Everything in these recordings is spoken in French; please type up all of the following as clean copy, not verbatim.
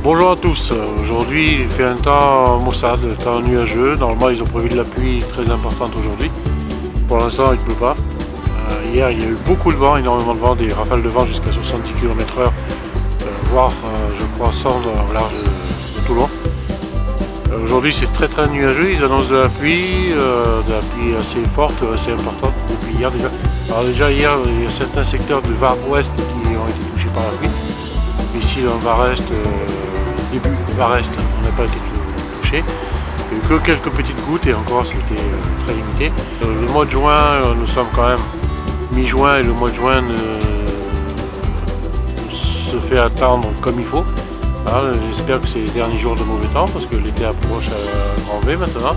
Bonjour à tous, aujourd'hui il fait un temps maussade, un temps nuageux. Normalement ils ont prévu de la pluie très importante aujourd'hui. Pour l'instant il ne pleut pas. Hier il y a eu beaucoup de vent, énormément de vent, des rafales de vent jusqu'à 70 km/h, voire je crois 100 au large de Toulon. Aujourd'hui c'est très nuageux, ils annoncent de la pluie assez forte, assez importante depuis hier déjà. Alors déjà hier il y a certains secteurs du Var Ouest qui ont été touchés par la pluie. Ici dans le Var-Est, début Var-Est, on n'a pas été touché. Il n'y a eu que quelques petites gouttes et encore c'était très limité. Le mois de juin, nous sommes quand même mi-juin et le mois de juin se fait attendre comme il faut. J'espère que c'est les derniers jours de mauvais temps parce que l'été approche à grand V maintenant.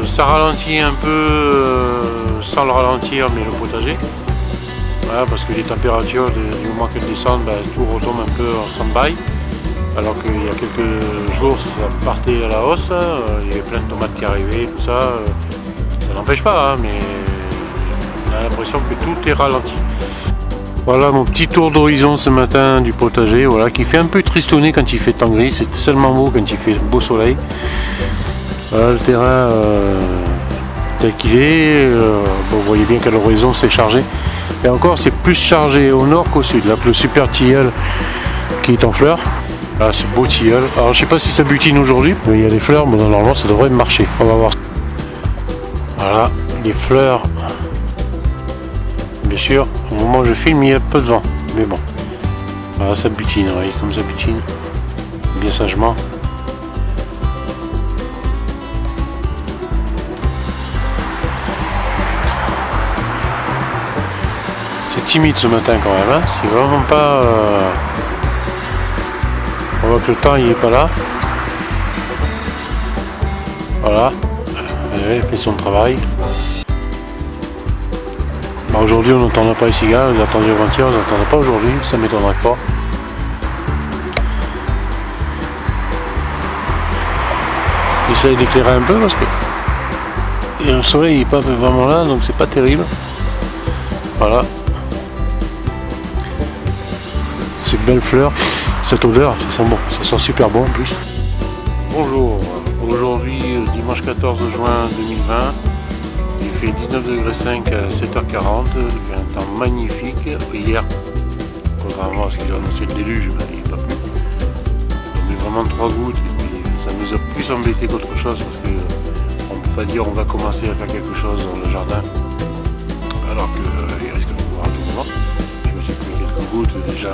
Ça ralentit un peu sans le ralentir, mais le potager. Voilà, parce que les températures, du moment qu'elles descendent, tout retombe un peu en stand-by. Alors qu'il y a quelques jours, ça partait à la hausse. Il y avait plein de tomates qui arrivaient, tout ça. Ça n'empêche pas, mais on a l'impression que tout est ralenti. Voilà mon petit tour d'horizon ce matin du potager, voilà, qui fait un peu tristonner quand il fait temps gris. C'est seulement beau quand il fait beau soleil. Voilà, le terrain tel qu'il est. Vous voyez bien qu'à l'horizon c'est chargé. Et encore c'est plus chargé au nord qu'au sud. Là, le super tilleul qui est en fleurs. Là c'est beau tilleul. Alors je sais pas si ça butine aujourd'hui, mais il y a des fleurs, mais normalement ça devrait marcher. On va voir. Voilà, les fleurs. Bien sûr, au moment où je filme, il y a peu de vent. Mais bon. Voilà, ça butine, vous voyez comme ça butine. Bien sagement. Timide ce matin quand même, c'est vraiment pas on voit que le temps il est pas là. Voilà, il fait son travail. Aujourd'hui on n'entendra pas les cigales, on les attendait avant-hier, on les entendra pas aujourd'hui, ça m'étonnerait fort. J'essaie d'éclairer un peu parce que le soleil il est pas vraiment là, donc c'est pas terrible. Voilà. Ces belles fleurs, cette odeur, ça sent bon, ça sent super bon en plus. Bonjour, aujourd'hui dimanche 14 juin 2020, il fait 19,5 à 7h40, il fait un temps magnifique. Hier, contrairement à ce qu'ils ont annoncé le déluge, il n'est pas plu. On a vraiment 3 gouttes et puis ça nous a plus embêté qu'autre chose parce qu'on ne peut pas dire on va commencer à faire quelque chose dans le jardin alors qu'il risque de pleuvoir tout le moment. Je me suis pris quelques gouttes déjà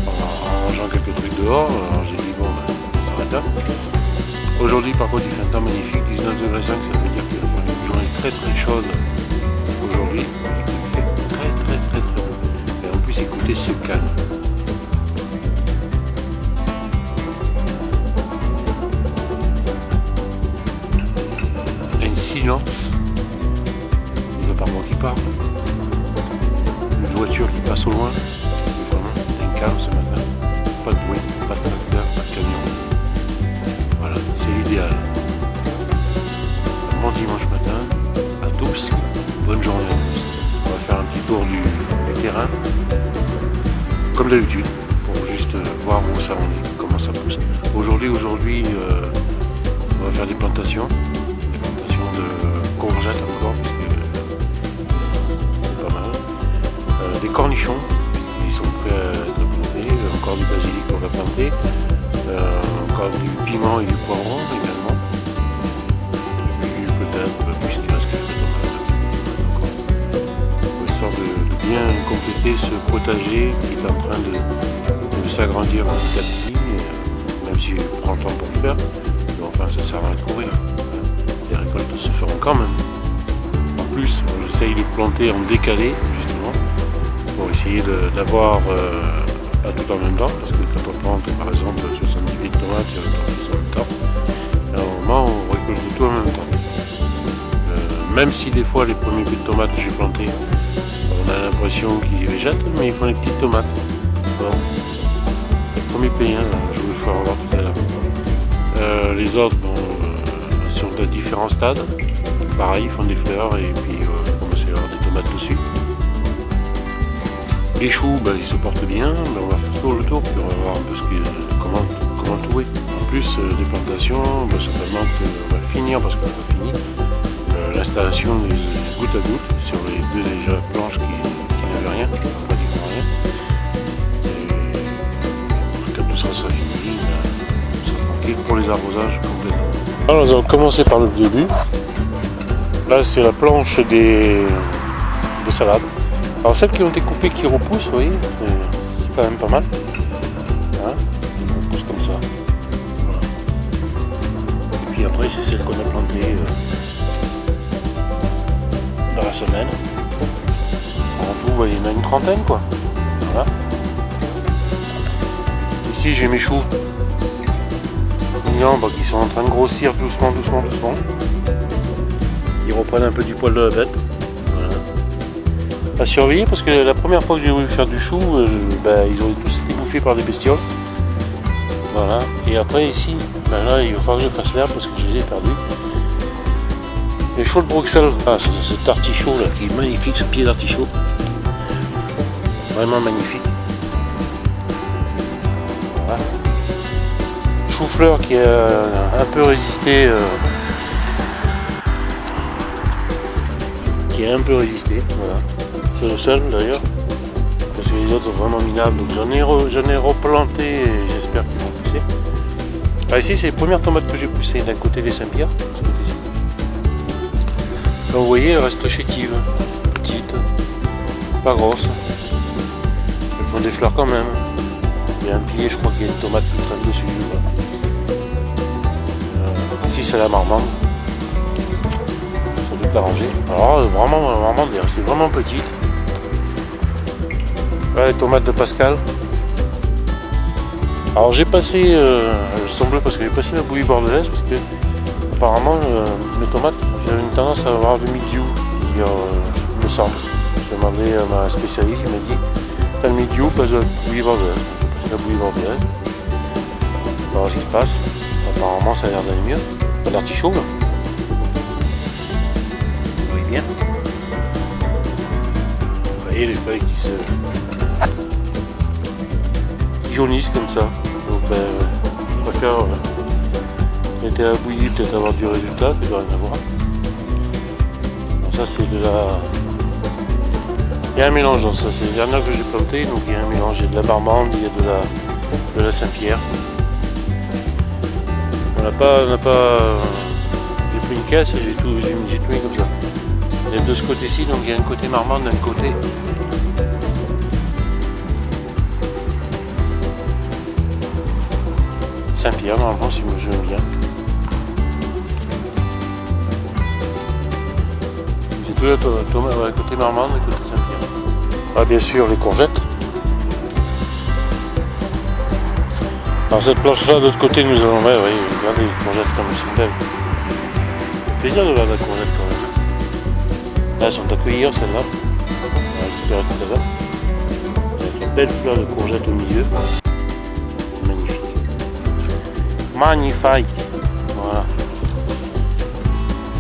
en rangeant quelques trucs dehors, alors j'ai dit bon, ça s'arrête là. Aujourd'hui par contre il fait un temps magnifique, 19,5 degrés, ça veut dire qu'il va faire une journée très chaude aujourd'hui, il fait très beau. Et en plus écoutez ce calme. Un silence, il n'y a pas moi qui parle. Une voiture qui passe au loin, vraiment un calme ce matin, pas de bruit, pas de tracteur, pas de camion. Voilà, c'est l'idéal. Bon dimanche matin à tous, bonne journée à tous. On va faire un petit tour du terrain, comme d'habitude, pour juste voir où ça en est, comment ça pousse. Aujourd'hui, on va faire des plantations de courgettes encore, pas mal. Des cornichons, ils sont prêts à être plantés, encore du basilic qu'on va planter, encore du piment et du poivron également. Et puis peut-être, puisqu'il reste quelques tomates encore. Histoire de bien compléter ce potager qui est en train de s'agrandir petit à petit, même si il prend le temps pour le faire, mais enfin ça sert à rien de courir. Les récoltes se feront quand même. En plus, j'essaye de planter en décalé, justement, pour essayer d'avoir pas tout en même temps, parce que quand on plante par exemple 70 pieds de tomates, il y a tout en même temps. À un moment, on récolte tout en même temps. Même si des fois les premiers pieds de tomates que j'ai plantés, on a l'impression qu'ils végètent, mais ils font des petites tomates. Bon. Le premier pays, je vous le ferai revoir tout à l'heure. Les autres, sont à différents stades. Pareil, ils font des fleurs et puis commencer à avoir des tomates dessus. Les choux, ils se portent bien, on va faire tout le tour pour voir un peu comment tout est. En plus des plantations, certainement qu'on va finir, parce qu'on n'a pas fini, l'installation des gouttes à gouttes sur les deux déjà planches qui n'avaient rien, pratiquement rien. Et quand tout sera fini, on sera tranquille pour les arrosages complètement. Alors nous allons commencer par le début. Là c'est la planche des salades. Alors celles qui ont été coupées qui repoussent, vous voyez, c'est quand même pas mal. Hein, ils repoussent comme ça. Voilà. Et puis après c'est celles qu'on a plantées dans la semaine. En tout, il y en a une trentaine quoi. Voilà. Ici j'ai mes choux mignons qui sont en train de grossir doucement. Ils reprennent un peu du poil de la bête. À surveiller parce que la première fois que j'ai voulu faire du chou, ils ont tous été bouffés par des bestioles. Voilà. Et après ici, là il va falloir que je fasse l'herbe parce que je les ai perdus. Les choux de Bruxelles, c'est cet artichaut là qui est magnifique, ce pied d'artichaut. Vraiment magnifique. Voilà. Chou-fleur qui a un peu résisté. Voilà. C'est le seul d'ailleurs, parce que les autres sont vraiment minables, donc j'en ai replanté et j'espère qu'ils vont pousser. Ici c'est les premières tomates que j'ai poussées d'un côté des Saint-Pierre, donc vous voyez elles restent chétives, petites, pas grosses, elles font des fleurs quand même. Il y a un pilier, je crois qu'il y a une tomate qui traîne dessus. Voilà. Ici c'est la marmande. La rangée. Alors vraiment c'est vraiment petite. Là, les tomates de Pascal. Alors j'ai passé, elles sont bleues parce que j'ai passé la bouillie bordelaise parce que apparemment mes tomates, j'ai une tendance à avoir du mildiou, il me semble. J'ai demandé à ma spécialiste, il m'a dit t'as le mildiou, passe la bouillie bordelaise. J'ai passé la bouillie bordelaise. On va voir ce qui se passe. Apparemment ça a l'air d'aller mieux. Pas d'artichaut là. Bien. Vous voyez les feuilles qui jaunissent comme ça. Donc je préfère mettre à la bouillie, peut-être avoir du résultat que de rien avoir. Donc ça c'est de la. Il y a un mélange dans ça, c'est les dernières que j'ai plantées, donc il y a un mélange, il y a de la marmande, il y a de la Saint-Pierre. On n'a pas. J'ai pris une caisse et j'ai tout mis comme ça. Il y a de ce côté-ci, donc il y a un côté marmande d'un côté. Saint-Pierre, normalement, si je me souviens bien. C'est tout le côté marmande et côté Saint-Pierre. Ah, bien sûr, les courgettes. Alors cette planche-là, de l'autre côté, nous allons voir, oui, regardez les courgettes comme elles sont belles. Plaisir de voir la courgette quand même. Là, elles sont à cueillir, celles-là. On va récupérer tout à l'heure. Il y a une belle fleur de courgette au milieu. C'est magnifique. Magnifique. Voilà.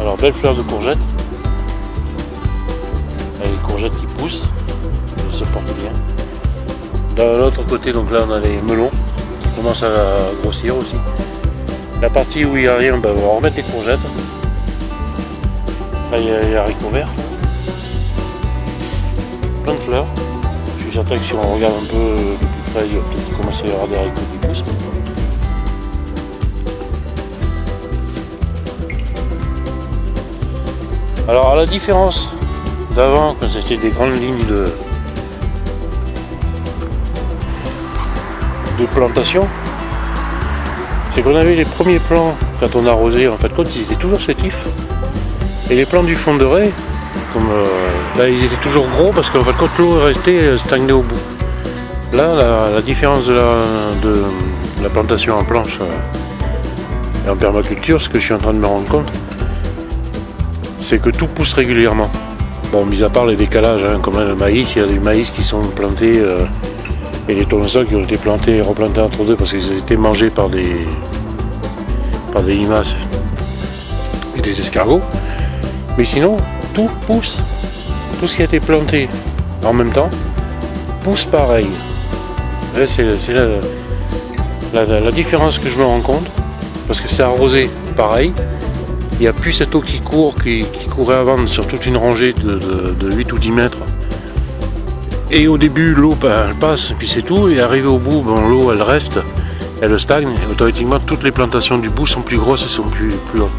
Alors, belle fleur de courgette. Là, les courgettes qui poussent. Elles se portent bien. De l'autre côté, donc là, on a les melons qui commencent à grossir aussi. La partie où il n'y a rien, on va remettre les courgettes. Là, il y a les haricots verts. Plein de fleurs. Je suis certain que si on regarde un peu de plus près, il va peut-être commencer à y avoir des haricots qui poussent. Alors, à la différence d'avant, quand c'était des grandes lignes de plantation, c'est qu'on avait les premiers plants quand on arrosait, en fait, quand ils étaient toujours chétifs. Et les plants du fond de raie, comme ils étaient toujours gros parce qu'en fait, quand l'eau restait stagnée au bout. Là, la différence de la plantation en planche et en permaculture, ce que je suis en train de me rendre compte, c'est que tout pousse régulièrement. Bon, mis à part les décalages, comme là, le maïs, il y a des maïs qui sont plantés et les tournesols qui ont été plantés et replantés entre deux parce qu'ils ont été mangés par des limaces et des escargots. Mais sinon, tout pousse. Tout ce qui a été planté en même temps, poussent pareil. Là, c'est la différence que je me rends compte, parce que c'est arrosé pareil. Il n'y a plus cette eau qui court, qui courait avant sur toute une rangée de 8 ou 10 mètres. Et au début, l'eau elle passe, puis c'est tout. Et arrivé au bout, l'eau elle reste, elle stagne. Et automatiquement, toutes les plantations du bout sont plus grosses et sont plus hautes.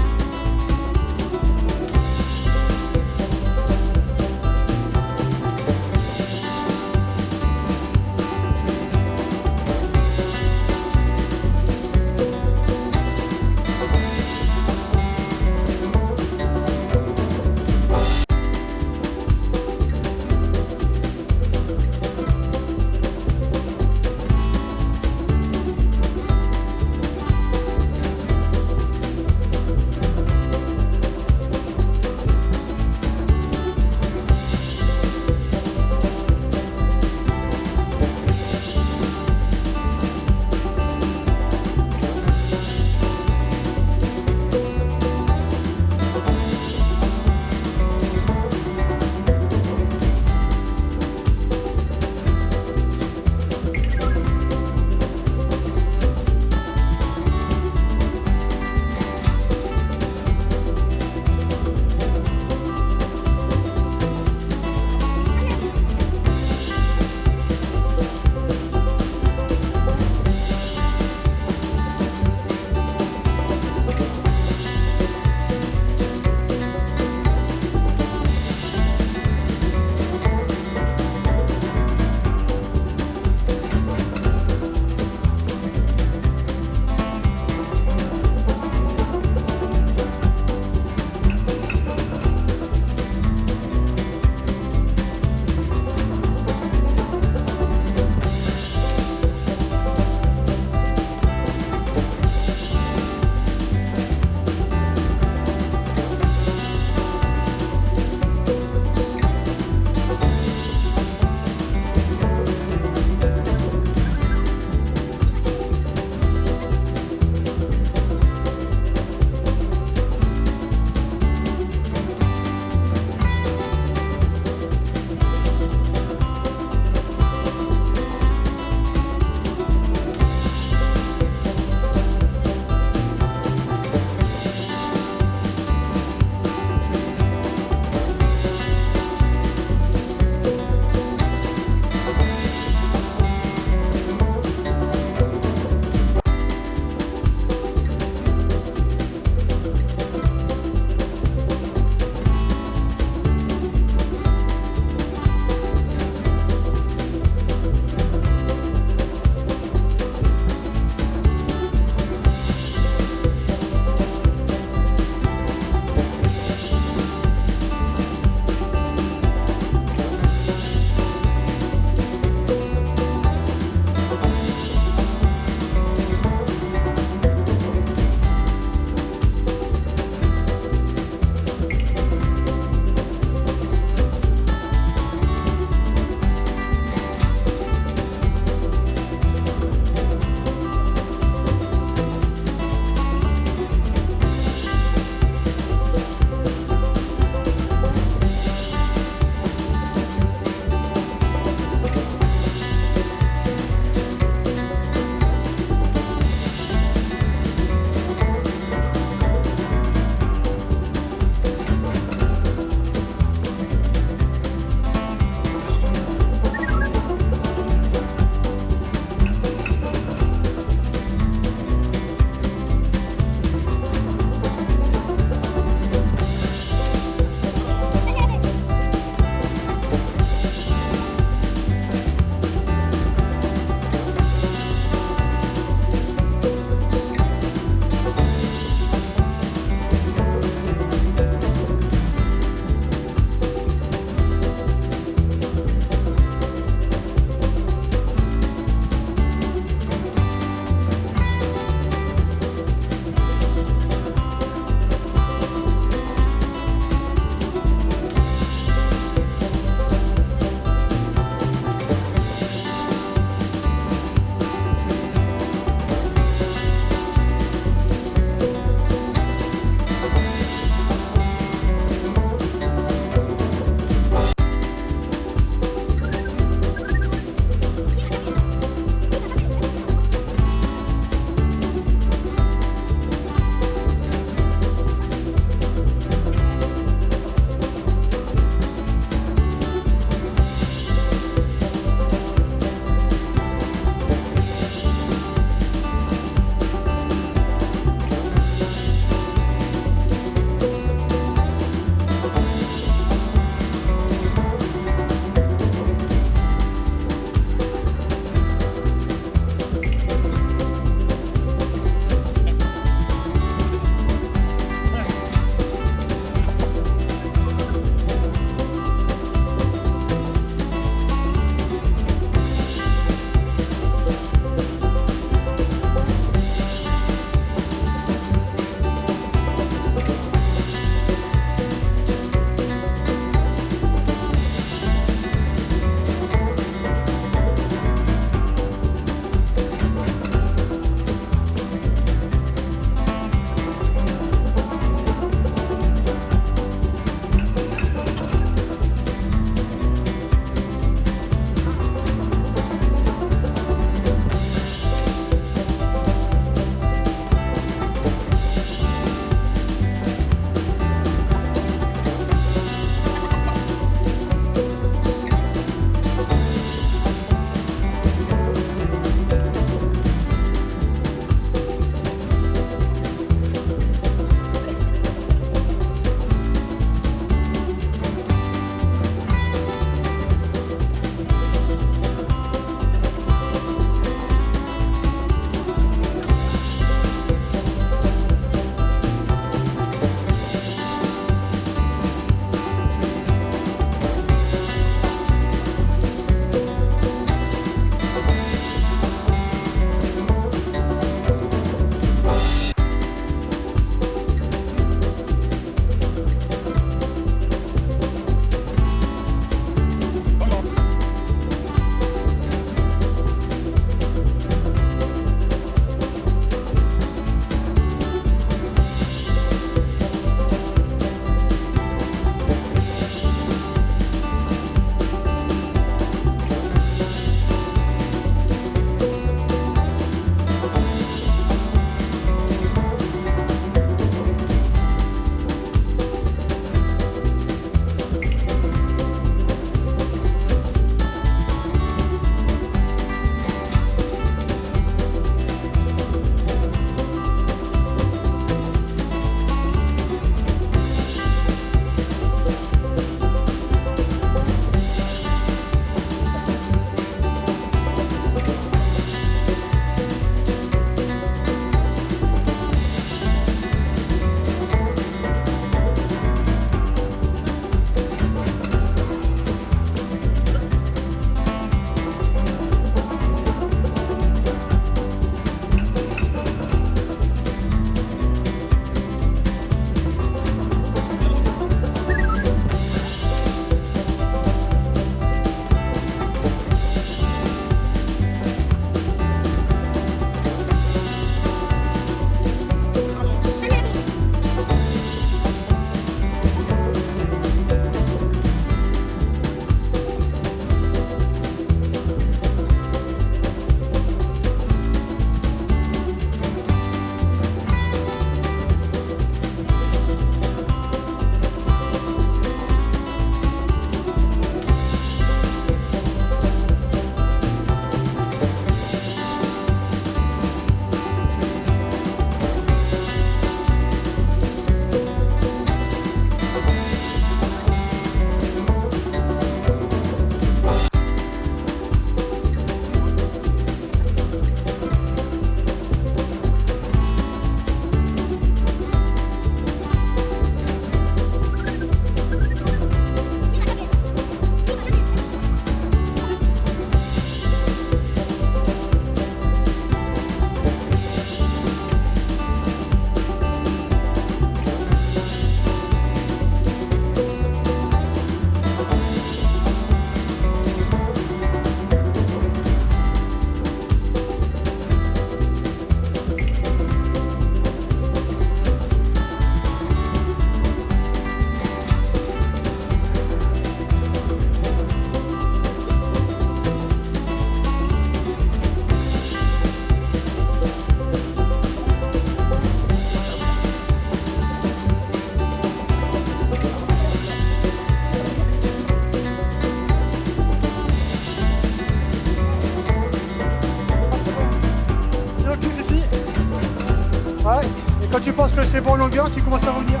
tu penses que c'est bon longueur, tu commences à revenir.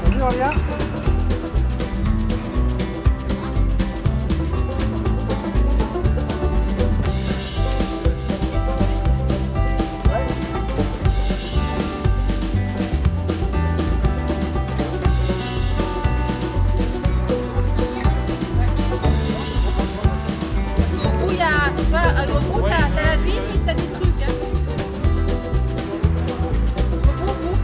Salut Aurélien. Au bout, t'as la vigne et t'as des trucs. Hein. Au bout.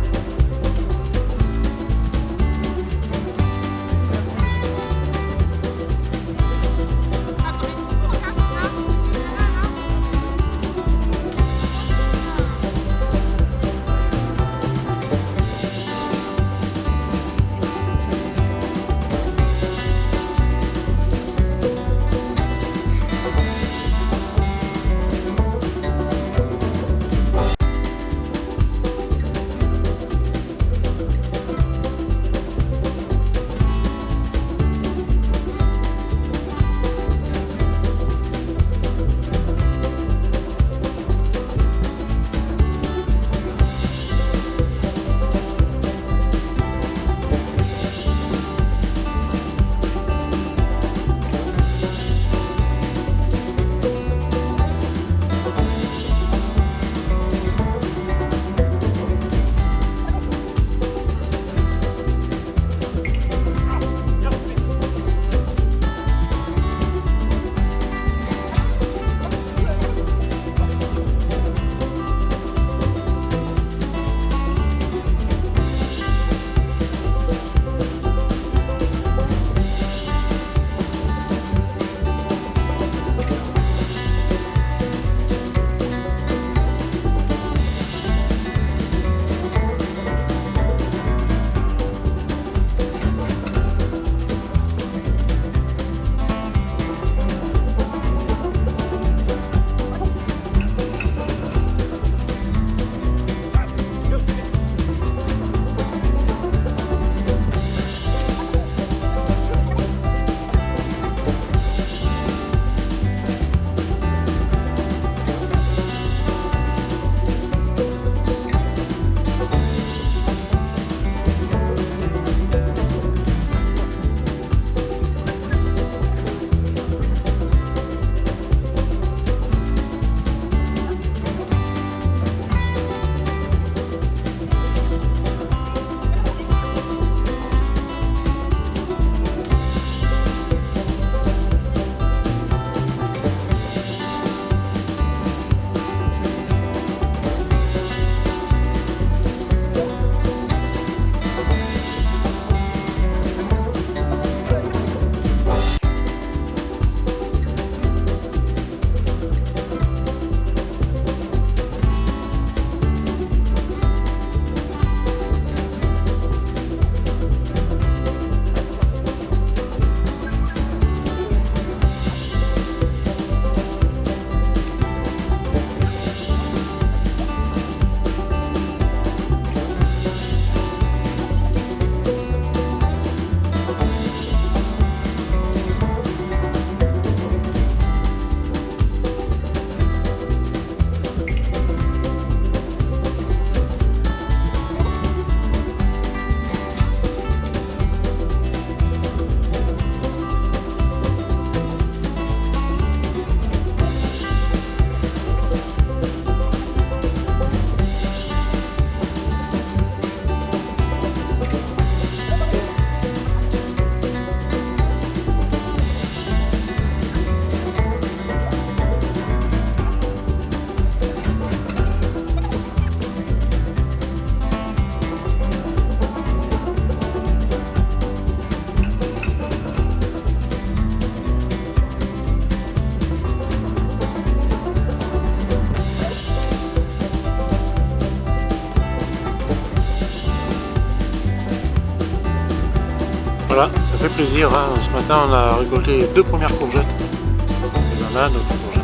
Voilà, ça fait plaisir. Hein. Ce matin, on a récolté les 2 premières courgettes. Et on a notre courgette.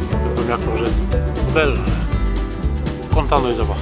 Les 2 premières courgettes. Belles. Content de les avoir.